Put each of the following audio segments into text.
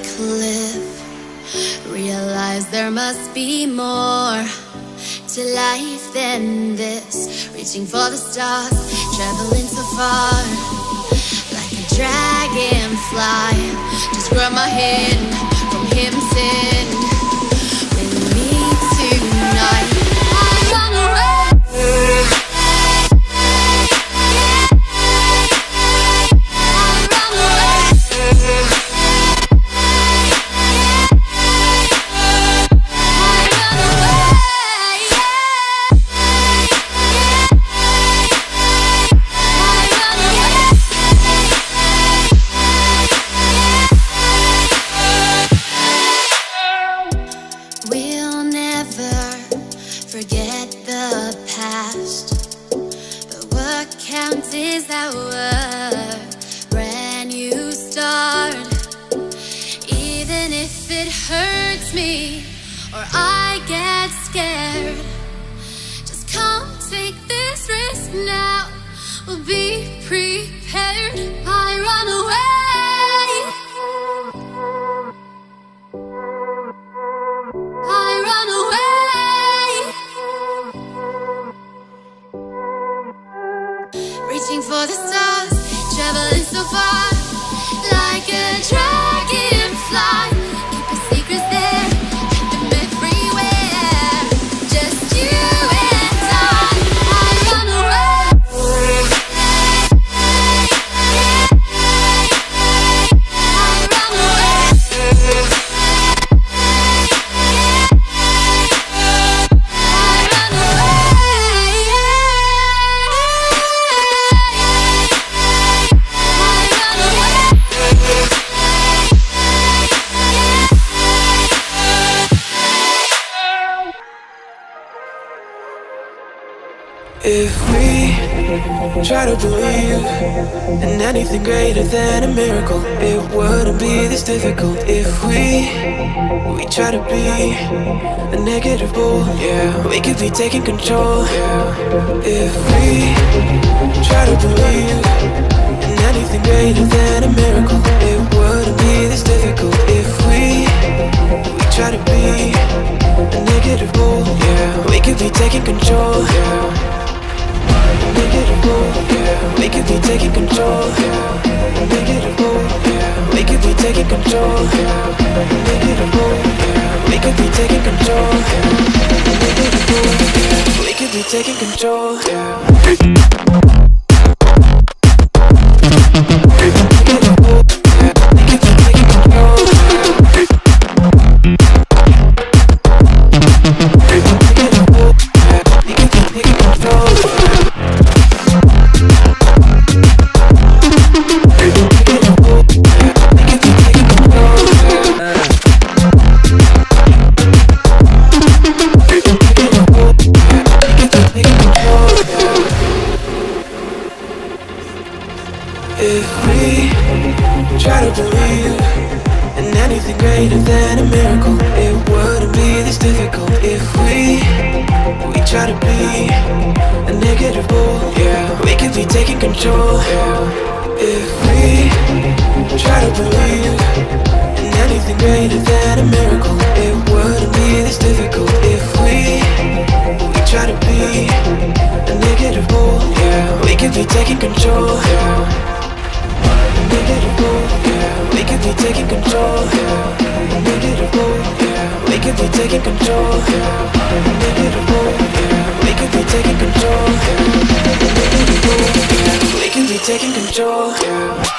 cliff. Realize there must be more to life than this. Reaching for the stars, traveling so far, like a dragonfly. Just grab my hand from heaven's send. With me tonight, I run away. Forget the past, but what counts is our brand new start. Even if it hurts me or I get scared, just come take this risk now. We'll be prepared. I run away. Reaching for the stars, traveling so far, like a dragonfly. Keep your secrets there, keep them everywhere. Just you and I run away. I run away. If we try to believe in anything greater than a miracle, it wouldn't be this difficult. If we try to be a negative bull, yeah, we could be taking control, yeah. If we try to believe in anything greater than a miracle, it wouldn't be this difficult. If we try to be a negative bull, yeah, we could be taking control, yeah. Negative bull, yeah. We could be taking control, yeah. Negative bull, yeah. We could be taking control, yeah. Negative bull, yeah. We could be taking control, yeah. Negative bull, yeah. We could be taking control, yeah. If we try to believe in anything greater than a miracle, it wouldn't be this difficult. If we try to be a negative bull, yeah, we could be taking control, yeah. If we try to believe in anything greater than a miracle, it wouldn't be this difficult. If we try to be a negative bull, yeah, we could be taking control, yeah. Negative bull, yeah. We could be taking control, yeah. Negative bull, yeah. We could be taking control, yeah. Negative bull, yeah. We could be taking control, yeah. Negative bull, yeah. We could be taking control, yeah. Negative bull, yeah. We could be taking control, yeah. Negative bull, yeah. We could be taking control, yeah. Take control.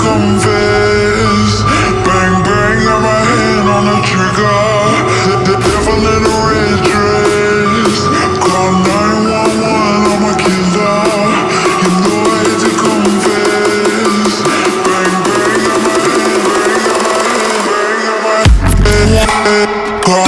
confess. Bang, bang, got my hand on the trigger. The devil in a red dress. Call 911, I'm a killer. You know I hate to confess. Bang, bang, got my hand, bang, got my hand, bang, got my hand. Call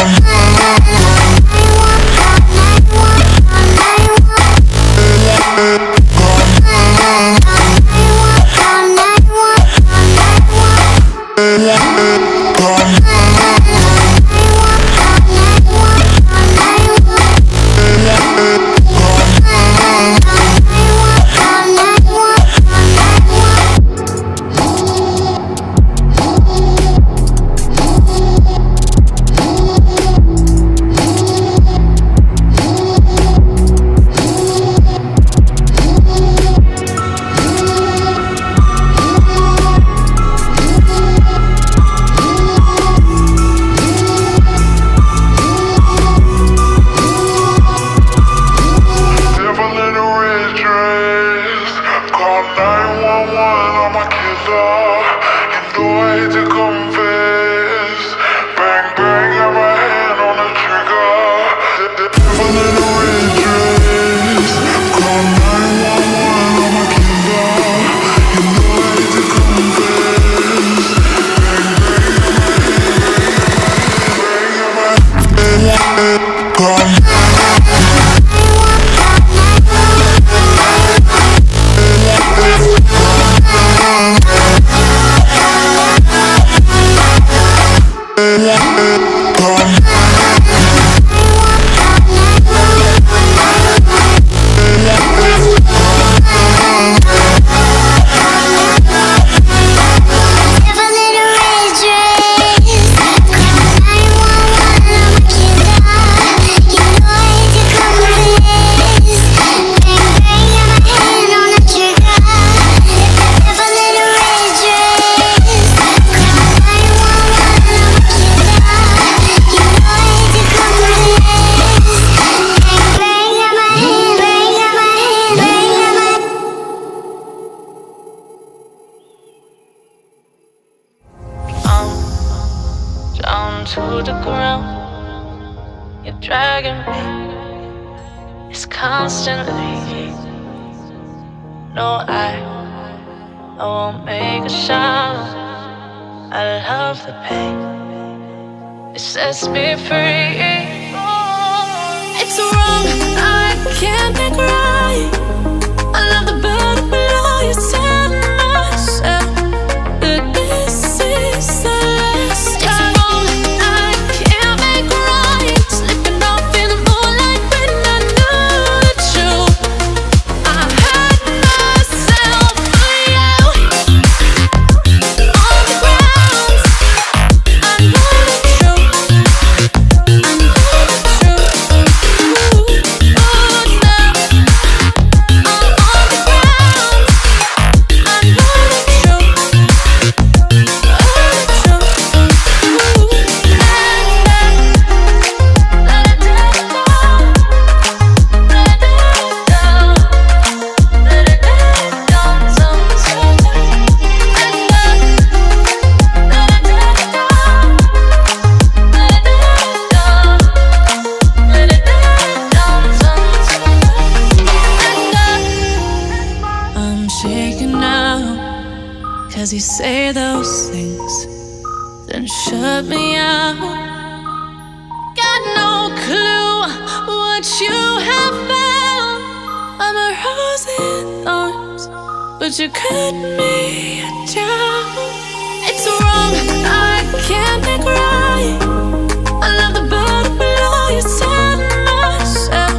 to the ground. You're dragging me. It's constantly. No, I won't make a sound. I love the pain. It sets me free. It's wrong, I can't make right. I love the burden below you. Tell myself that this is the last time. It's wrong, I can't make right. Slipping off in the moonlight when I knew the truth. I hurt myself for you. On the ground, I know the truth. I know the truth. Ooh, now I'm on the ground. I know the truth. I'm shaking now, 'cause you say those things, then shut me out. Got no clue what you have found. I'm a rose in thorns, but you cut me down. It's wrong, I can't make right. I love the burden below you. Tell myself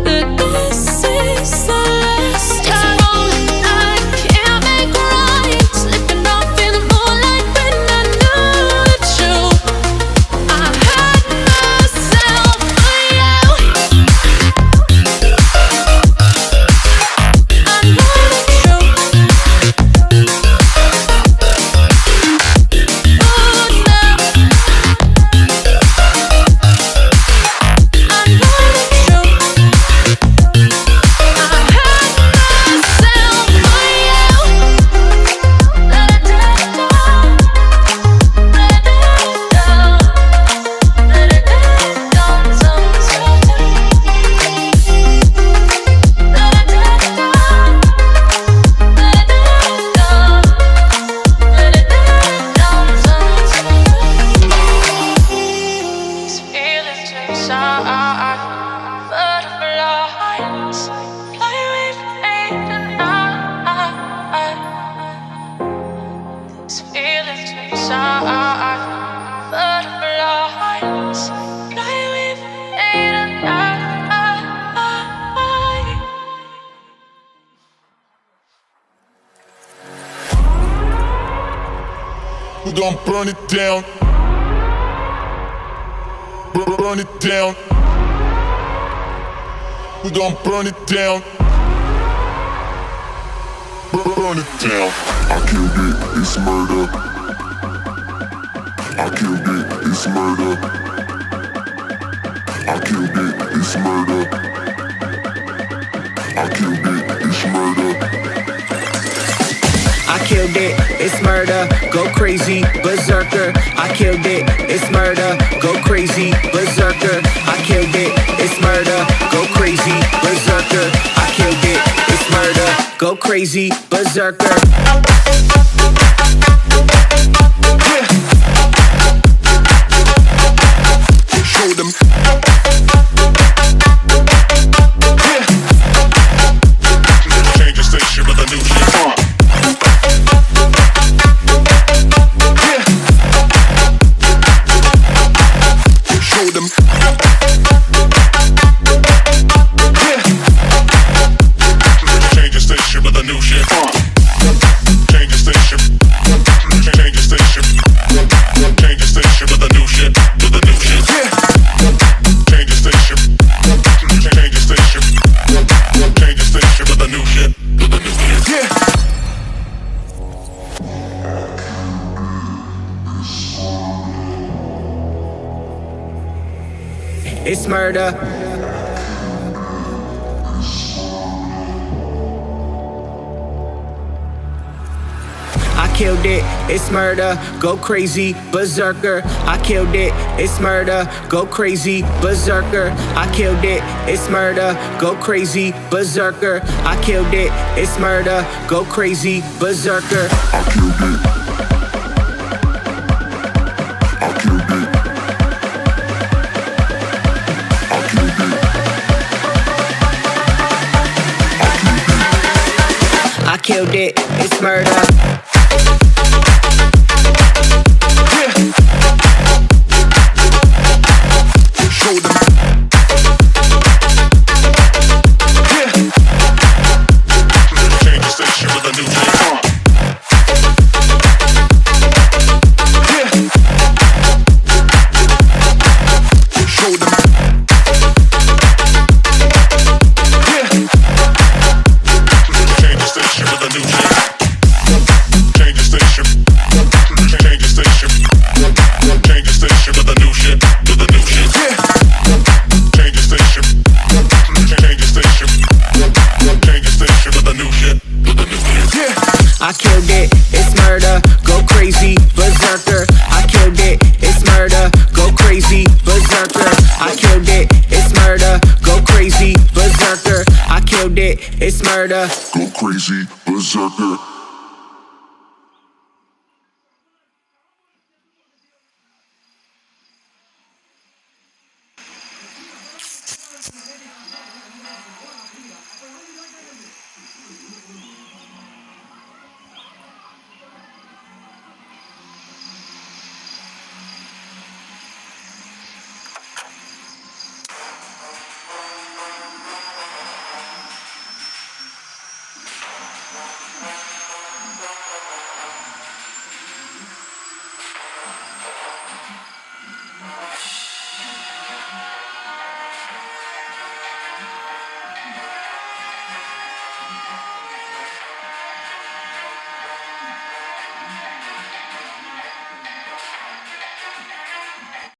that this is the last time. It's wrong, I can't make right. Slipping off in the moonlight when I knew the truth. I hurt myself for you. I know the truth. Ooh, now We're gonna burn it down. Burn it down. We're gonna burn it down. Burn it down. I killed it, it's murder. I killed it, it's murder. I killed it, it's murder. I killed it, it's murder. I killed it, it's murder, go crazy, berserker. I killed it, it's murder, go crazy, berserker. I killed it, it's murder, go crazy, berserker. I killed it, it's murder, go crazy, berserker. Show them. Change the station with a new shit. Show them. Change the station with a new shit. Change the station. Change the station. Change the station with a new shit. With a new shit. Change the station. Change the station. Change the station with a new shit. With a new shit. Yeah. It's murder. I killed it, it's murder, go crazy, berserker. I killed it, it's murder, go crazy, berserker. I killed it, it's murder, go crazy, berserker. I killed it, it's murder, go crazy, berserker. I killed it. I killed it. I killed it. I killed it, it's murder. Show them. Change the station with a new shit. Show them. Change the station with a new shit. Change the station. Change the station. Change the station with a new shit. With a new shit. Change the station. Change the station. Change the station with a new shit. With a new shit. I killed it, it's murder, go crazy, berserker. I killed it, it's murder, go crazy, berserker. I killed it, it's murder, go crazy, berserker. I killed it, it's murder. Go crazy, berserker.